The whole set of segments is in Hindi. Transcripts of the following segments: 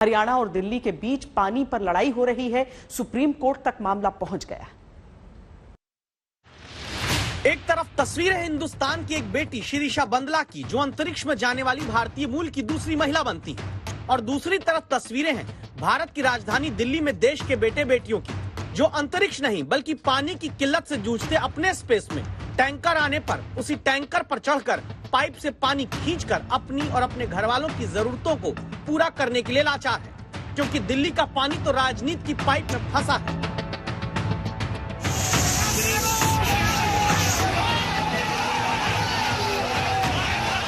हरियाणा और दिल्ली के बीच पानी पर लड़ाई हो रही है। सुप्रीम कोर्ट तक मामला पहुंच गया। एक तरफ तस्वीर है हिंदुस्तान की एक बेटी शिरीषा बंदला की, जो अंतरिक्ष में जाने वाली भारतीय मूल की दूसरी महिला बनती है, और दूसरी तरफ तस्वीरें हैं भारत की राजधानी दिल्ली में देश के बेटे बेटियों की, जो अंतरिक्ष नहीं बल्कि पानी की किल्लत से जूझते अपने स्पेस में टैंकर आने पर उसी टैंकर पर चढ़कर पाइप से पानी खींचकर अपनी और अपने घर वालों की जरूरतों को पूरा करने के लिए लाचार है, क्योंकि दिल्ली का पानी तो राजनीति की पाइप में फंसा है।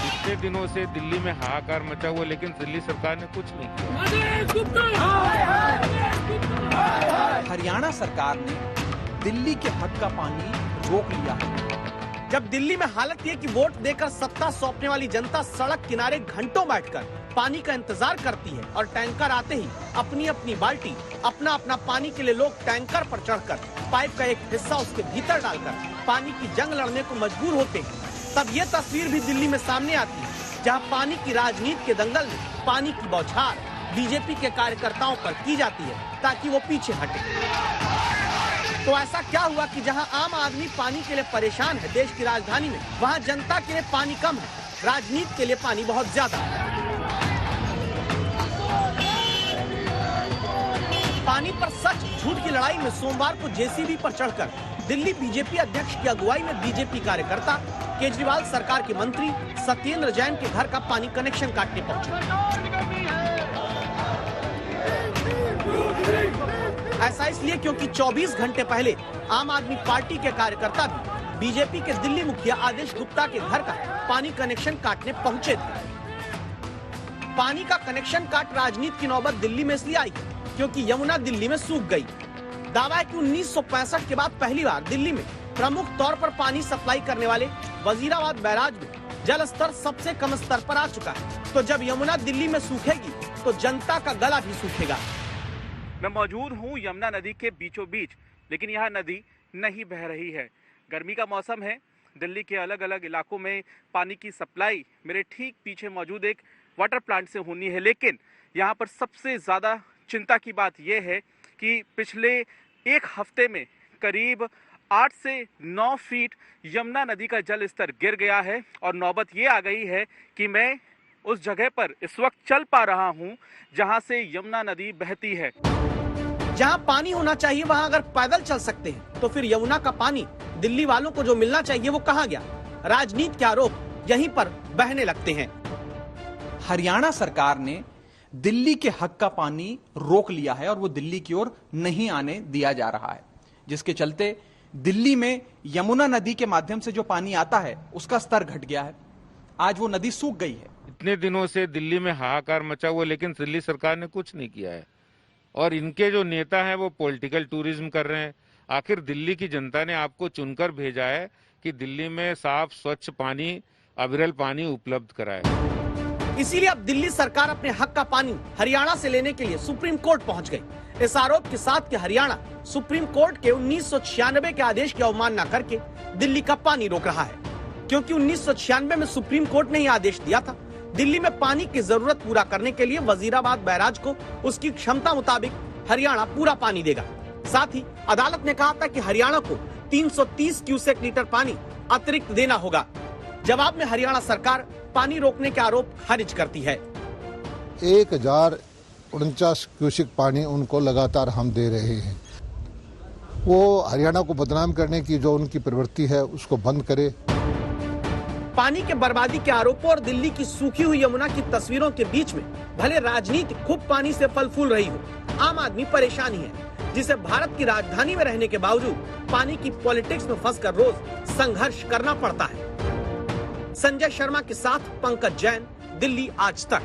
इतने दिनों से दिल्ली में हाहाकार मचा हुआ, लेकिन दिल्ली सरकार ने कुछ नहीं किया। हरियाणा सरकार ने दिल्ली के हक का पानी रोक लिया है। जब दिल्ली में हालत ये कि वोट देकर सत्ता सौंपने वाली जनता सड़क किनारे घंटों बैठकर पानी का इंतजार करती है, और टैंकर आते ही अपनी अपनी बाल्टी अपना अपना पानी के लिए लोग टैंकर पर चढ़कर पाइप का एक हिस्सा उसके भीतर डालकर पानी की जंग लड़ने को मजबूर होते हैं, तब ये तस्वीर भी दिल्ली में सामने आती है, जहां पानी की राजनीति के दंगल में पानी की बौछार बीजेपी के कार्यकर्ताओं पर की जाती है ताकि वो पीछे हटे। तो ऐसा क्या हुआ कि जहां आम आदमी पानी के लिए परेशान है देश की राजधानी में, वहां जनता के लिए पानी कम है, राजनीति के लिए पानी बहुत ज्यादा है। पानी पर सच झूठ की लड़ाई में सोमवार को जेसीबी पर चढ़कर दिल्ली बीजेपी अध्यक्ष की अगुवाई में बीजेपी कार्यकर्ता केजरीवाल सरकार के मंत्री सत्येंद्र जैन के घर का पानी कनेक्शन काटने पहुंचे। ऐसा इसलिए क्योंकि 24 घंटे पहले आम आदमी पार्टी के कार्यकर्ता भी बीजेपी के दिल्ली मुखिया आदेश गुप्ता के घर का पानी कनेक्शन काटने पहुंचे थे। पानी का कनेक्शन काट राजनीति की नौबत दिल्ली में इसलिए आई क्योंकि यमुना दिल्ली में सूख गई। दावा है कि 1965 के बाद पहली बार दिल्ली में प्रमुख तौर पर पानी सप्लाई करने वाले वजीराबाद बैराज में जल स्तर सबसे कम स्तर पर आ चुका है। तो जब यमुना दिल्ली में सूखेगी तो जनता का गला भी सूखेगा। मैं मौजूद हूँ यमुना नदी के बीचों बीच, लेकिन यहाँ नदी नहीं बह रही है। गर्मी का मौसम है, दिल्ली के अलग अलग इलाकों में पानी की सप्लाई मेरे ठीक पीछे मौजूद एक वाटर प्लांट से होनी है, लेकिन यहाँ पर सबसे ज़्यादा चिंता की बात यह है कि पिछले एक हफ्ते में करीब 8 से 9 फीट यमुना नदी का जल स्तर गिर गया है, और नौबत ये आ गई है कि मैं उस जगह पर इस वक्त चल पा रहा हूँ जहाँ से यमुना नदी बहती है। जहाँ पानी होना चाहिए वहाँ अगर पैदल चल सकते हैं, तो फिर यमुना का पानी दिल्ली वालों को जो मिलना चाहिए वो कहाँ गया? राजनीति के आरोप यहीं पर बहने लगते हैं। हरियाणा सरकार ने दिल्ली के हक का पानी रोक लिया है और वो दिल्ली की ओर नहीं आने दिया जा रहा है, जिसके चलते दिल्ली में यमुना नदी के माध्यम से जो पानी आता है उसका स्तर घट गया है। आज वो नदी सूख गई है। इतने दिनों से दिल्ली में हाहाकार मचा हुआ, लेकिन दिल्ली सरकार ने कुछ नहीं किया है, और इनके जो नेता हैं वो पॉलिटिकल टूरिज्म कर रहे हैं। आखिर दिल्ली की जनता ने आपको चुनकर भेजा है कि दिल्ली में साफ स्वच्छ पानी, अविरल पानी उपलब्ध कराए। इसीलिए अब दिल्ली सरकार अपने हक का पानी हरियाणा से लेने के लिए सुप्रीम कोर्ट पहुंच गई, इस आरोप के साथ कि हरियाणा सुप्रीम कोर्ट के 1996 के आदेश की अवमानना करके दिल्ली का पानी रोक रहा है। क्योंकि 1996 में सुप्रीम कोर्ट ने यह आदेश दिया था, दिल्ली में पानी की जरूरत पूरा करने के लिए वजीराबाद बैराज को उसकी क्षमता मुताबिक हरियाणा पूरा पानी देगा। साथ ही अदालत ने कहा था कि हरियाणा को 330 क्यूसेक लीटर पानी अतिरिक्त देना होगा। जवाब में हरियाणा सरकार पानी रोकने के आरोप खारिज करती है। 1049 क्यूसेक पानी उनको लगातार हम दे रहे हैं। वो हरियाणा को बदनाम करने की जो उनकी प्रवृत्ति है उसको बंद करे। पानी के बर्बादी के आरोपों और दिल्ली की सूखी हुई यमुना की तस्वीरों के बीच में भले राजनीति खूब पानी से फल फूल रही हो, आम आदमी परेशान ही है, जिसे भारत की राजधानी में रहने के बावजूद पानी की पॉलिटिक्स में फंसकर रोज संघर्ष करना पड़ता है। संजय शर्मा के साथ पंकज जैन, दिल्ली आज तक।